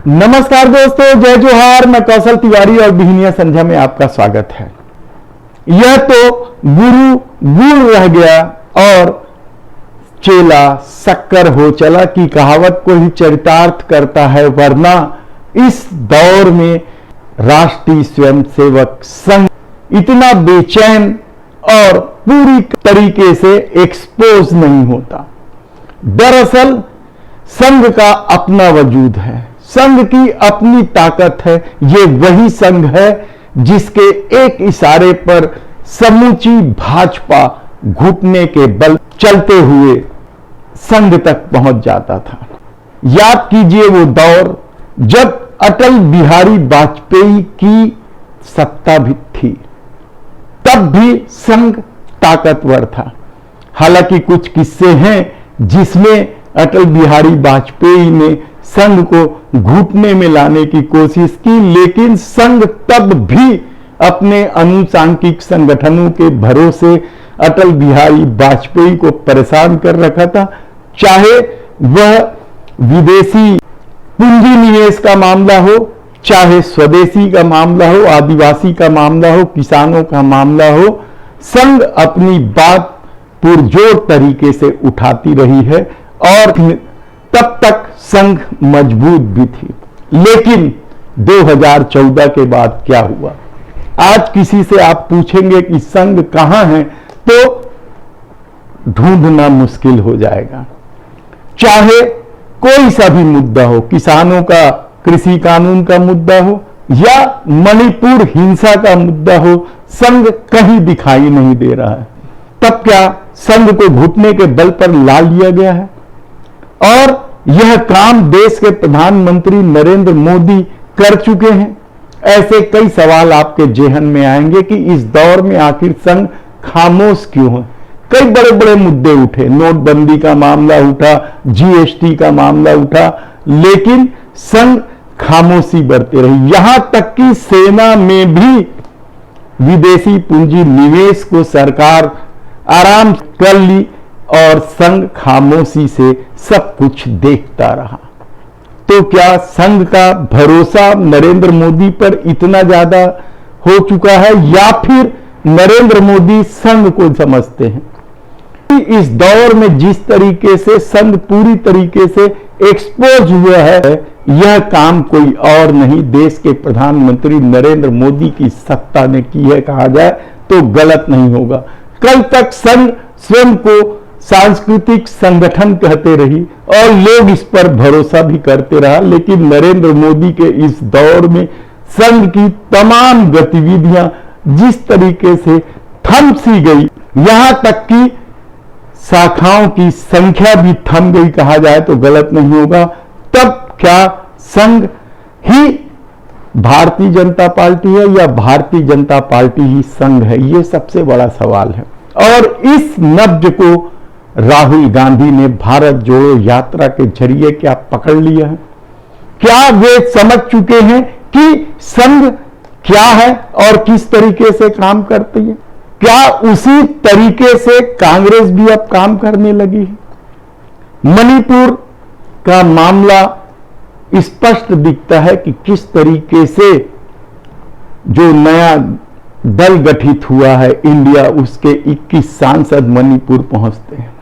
नमस्कार दोस्तों, जय जोहार। मैं कौशल तिवारी और बिहनिया संध्या में आपका स्वागत है। यह तो गुरु गुण रह गया और चेला शक्कर हो चला की कहावत को ही चरितार्थ करता है, वरना इस दौर में राष्ट्रीय स्वयंसेवक संघ इतना बेचैन और पूरी तरीके से एक्सपोज नहीं होता। दरअसल संघ का अपना वजूद है, संघ की अपनी ताकत है। ये वही संघ है जिसके एक इशारे पर समूची भाजपा घुटने के बल चलते हुए संघ तक पहुंच जाता था। याद कीजिए वो दौर जब अटल बिहारी वाजपेयी की सत्ता भी थी, तब भी संघ ताकतवर था। हालांकि कुछ किस्से हैं जिसमें अटल बिहारी वाजपेयी ने संघ को घुटने में लाने की कोशिश की, लेकिन संघ तब भी अपने अनुसांगिक संगठनों के भरोसे अटल बिहारी वाजपेयी को परेशान कर रखा था। चाहे वह विदेशी पूंजी निवेश का मामला हो, चाहे स्वदेशी का मामला हो, आदिवासी का मामला हो, किसानों का मामला हो, संघ अपनी बात पुरजोर तरीके से उठाती रही है और तब तक संघ मजबूत भी थी। लेकिन 2014 के बाद क्या हुआ? आज किसी से आप पूछेंगे कि संघ कहां है तो ढूंढना मुश्किल हो जाएगा। चाहे कोई सा भी मुद्दा हो, किसानों का कृषि कानून का मुद्दा हो या मणिपुर हिंसा का मुद्दा हो, संघ कहीं दिखाई नहीं दे रहा है। तब क्या संघ को घुटने के बल पर ला लिया गया है? और यह काम देश के प्रधानमंत्री नरेंद्र मोदी कर चुके हैं। ऐसे कई सवाल आपके जेहन में आएंगे कि इस दौर में आखिर संघ खामोश क्यों है। कई बड़े बड़े मुद्दे उठे, नोटबंदी का मामला उठा, जीएसटी का मामला उठा, लेकिन संघ खामोशी बरते रही। यहां तक कि सेना में भी विदेशी पूंजी निवेश को सरकार आराम कर ली और संघ खामोशी से सब कुछ देखता रहा। तो क्या संघ का भरोसा नरेंद्र मोदी पर इतना ज्यादा हो चुका है या फिर नरेंद्र मोदी संघ को समझते हैं? इस दौर में जिस तरीके से संघ पूरी तरीके से एक्सपोज हुआ है, यह काम कोई और नहीं देश के प्रधानमंत्री नरेंद्र मोदी की सत्ता ने की है, कहा जाए तो गलत नहीं होगा। कल तक संघ स्वयं को सांस्कृतिक संगठन कहते रही और लोग इस पर भरोसा भी करते रहा, लेकिन नरेंद्र मोदी के इस दौर में संघ की तमाम गतिविधियां जिस तरीके से थम सी गई, यहां तक कि शाखाओं की संख्या भी थम गई, कहा जाए तो गलत नहीं होगा। तब क्या संघ ही भारतीय जनता पार्टी है या भारतीय जनता पार्टी ही संघ है? यह सबसे बड़ा सवाल है। और इस नब्ज को राहुल गांधी ने भारत जोड़ो यात्रा के जरिए क्या पकड़ लिया है? क्या वे समझ चुके हैं कि संघ क्या है और किस तरीके से काम करती है? क्या उसी तरीके से कांग्रेस भी अब काम करने लगी है? मणिपुर का मामला स्पष्ट दिखता है कि किस तरीके से जो नया दल गठित हुआ है इंडिया, उसके 21 सांसद मणिपुर पहुंचते हैं।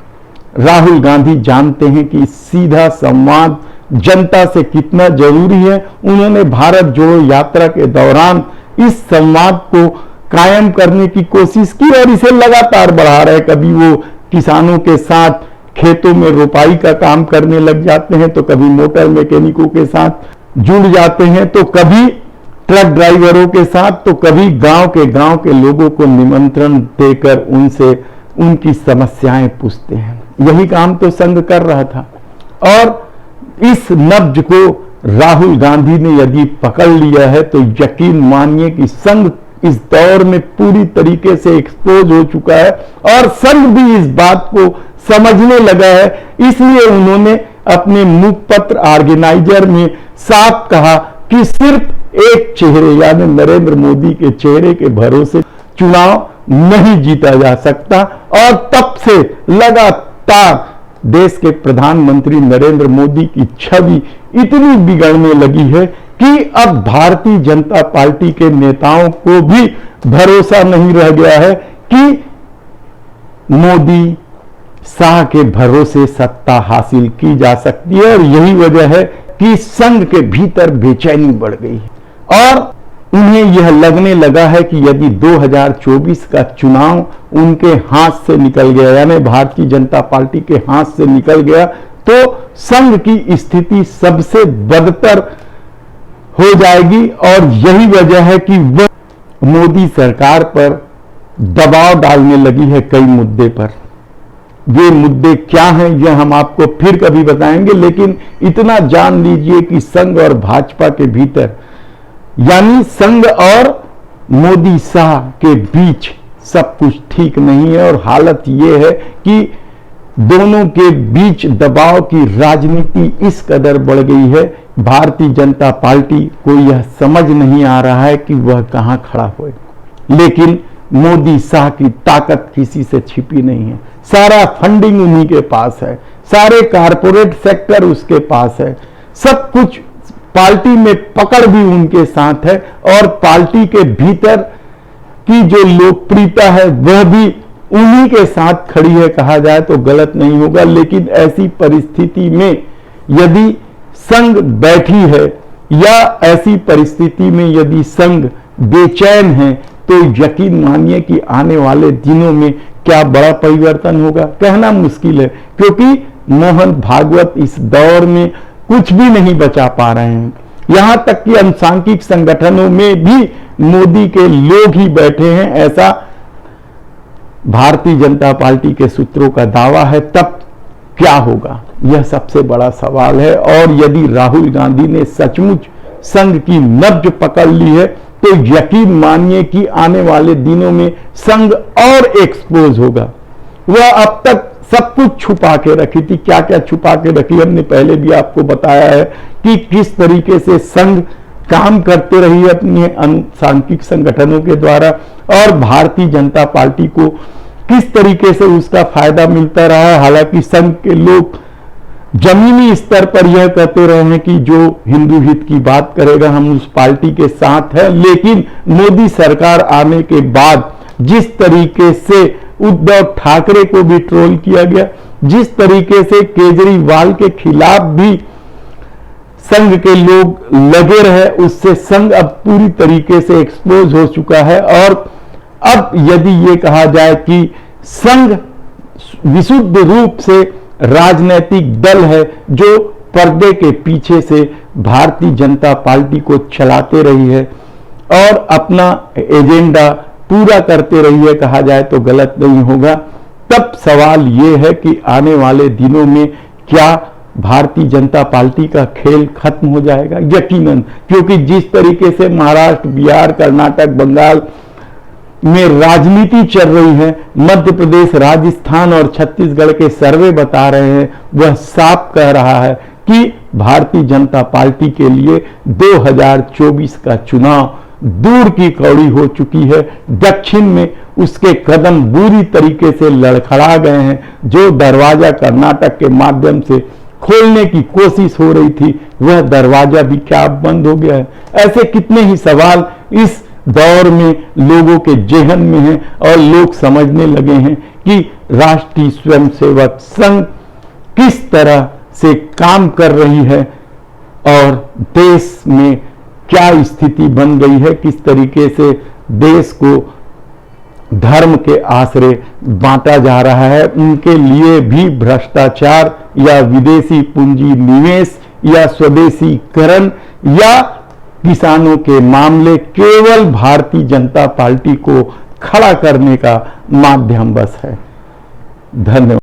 राहुल गांधी जानते हैं कि सीधा संवाद जनता से कितना जरूरी है। उन्होंने भारत जोड़ो यात्रा के दौरान इस संवाद को कायम करने की कोशिश की और इसे लगातार बढ़ा रहे। कभी वो किसानों के साथ खेतों में रोपाई का काम करने लग जाते हैं, तो कभी मोटर मैकेनिकों के साथ जुड़ जाते हैं, तो कभी ट्रक ड्राइवरों के साथ, तो कभी गांव के लोगों को निमंत्रण देकर उनसे उनकी समस्याएं पूछते हैं। यही काम तो संघ कर रहा था। और इस नब्ज को राहुल गांधी ने यदि पकड़ लिया है तो यकीन मानिए कि संघ इस दौर में पूरी तरीके से एक्सपोज हो चुका है और संघ भी इस बात को समझने लगा है। इसलिए उन्होंने अपने मुखपत्र ऑर्गेनाइजर में साफ कहा कि सिर्फ एक चेहरे यानी नरेंद्र मोदी के चेहरे के भरोसे चुनाव नहीं जीता जा सकता। और तब से लगातार देश के प्रधानमंत्री नरेंद्र मोदी की छवि इतनी बिगड़ने लगी है कि अब भारतीय जनता पार्टी के नेताओं को भी भरोसा नहीं रह गया है कि मोदी शाह के भरोसे सत्ता हासिल की जा सकती है। और यही वजह है कि संघ के भीतर बेचैनी बढ़ गई है और उन्हें यह लगने लगा है कि यदि 2024 का चुनाव उनके हाथ से निकल गया, यानी भारतीय जनता पार्टी के हाथ से निकल गया, तो संघ की स्थिति सबसे बदतर हो जाएगी। और यही वजह है कि वह मोदी सरकार पर दबाव डालने लगी है कई मुद्दे पर। ये मुद्दे क्या हैं यह हम आपको फिर कभी बताएंगे, लेकिन इतना जान लीजिए कि संघ और भाजपा के भीतर, यानी संघ और मोदी शाह के बीच सब कुछ ठीक नहीं है। और हालत यह है कि दोनों के बीच दबाव की राजनीति इस कदर बढ़ गई है, भारतीय जनता पार्टी को यह समझ नहीं आ रहा है कि वह कहां खड़ा होए। लेकिन मोदी शाह की ताकत किसी से छिपी नहीं है, सारा फंडिंग उन्हीं के पास है, सारे कारपोरेट सेक्टर उसके पास है, सब कुछ पार्टी में पकड़ भी उनके साथ है। और पार्टी के भीतर की जो लोकप्रियता है वह भी उन्हीं के साथ खड़ी है, कहा जाए तो गलत नहीं होगा। लेकिन ऐसी परिस्थिति में यदि संघ बैठी है या ऐसी परिस्थिति में यदि संघ बेचैन है, तो यकीन मानिए कि आने वाले दिनों में क्या बड़ा परिवर्तन होगा कहना मुश्किल है, क्योंकि मोहन भागवत इस दौर में कुछ भी नहीं बचा पा रहे हैं। यहां तक कि अनुसांख्यिक संगठनों में भी मोदी के लोग ही बैठे हैं, ऐसा भारतीय जनता पार्टी के सूत्रों का दावा है। तब क्या होगा, यह सबसे बड़ा सवाल है। और यदि राहुल गांधी ने सचमुच संघ की नब्ज पकड़ ली है, तो यकीन मानिए कि आने वाले दिनों में संघ और एक्सपोज होगा। वह अब तक सब कुछ छुपा के रखी थी, क्या क्या छुपा के रखी हमने पहले भी आपको बताया है कि किस तरीके से संघ काम करते रही है अपने अनुसांख्यिक संगठनों के द्वारा, और भारतीय जनता पार्टी को किस तरीके से उसका फायदा मिलता रहा है। हालांकि संघ के लोग जमीनी स्तर पर यह कहते रहे हैं कि जो हिंदू हित की बात करेगा हम उस पार्टी के साथ हैं, लेकिन मोदी सरकार आने के बाद जिस तरीके से उद्धव ठाकरे को भी ट्रोल किया गया, जिस तरीके से केजरीवाल के खिलाफ भी संघ के लोग लगे रहे, उससे संघ अब पूरी तरीके से एक्सपोज हो चुका है। और अब यदि ये कहा जाए कि संघ विशुद्ध रूप से राजनीतिक दल है जो पर्दे के पीछे से भारतीय जनता पार्टी को चलाते रही है और अपना एजेंडा पूरा करते रही है, कहा जाए तो गलत नहीं होगा, तब सवाल ये है कि आने वाले दिनों में क्या भारतीय जनता पार्टी का खेल खत्म हो जाएगा? यकीनन, क्योंकि जिस तरीके से महाराष्ट्र, बिहार, कर्नाटक, बंगाल में राजनीति चल रही है, मध्य प्रदेश, राजस्थान और छत्तीसगढ़ के सर्वे बता रहे हैं, वह साफ कह रहा है कि भारतीय जनता पार्टी के लिए 2024 का चुनाव दूर की कौड़ी हो चुकी है। दक्षिण में उसके कदम बुरी तरीके से लड़खड़ा गए हैं। जो दरवाजा कर्नाटक के माध्यम से खोलने की कोशिश हो रही थी, वह दरवाजा भी क्या बंद हो गया है? ऐसे कितने ही सवाल इस दौर में लोगों के जेहन में हैं और लोग समझने लगे हैं कि राष्ट्रीय स्वयंसेवक संघ किस तरह से काम कर रही है और देश में क्या स्थिति बन गई है, किस तरीके से देश को धर्म के आश्रय बांटा जा रहा है। उनके लिए भी भ्रष्टाचार या विदेशी पूंजी निवेश या स्वदेशीकरण या किसानों के मामले केवल भारतीय जनता पार्टी को खड़ा करने का माध्यम बस है। धन्यवाद।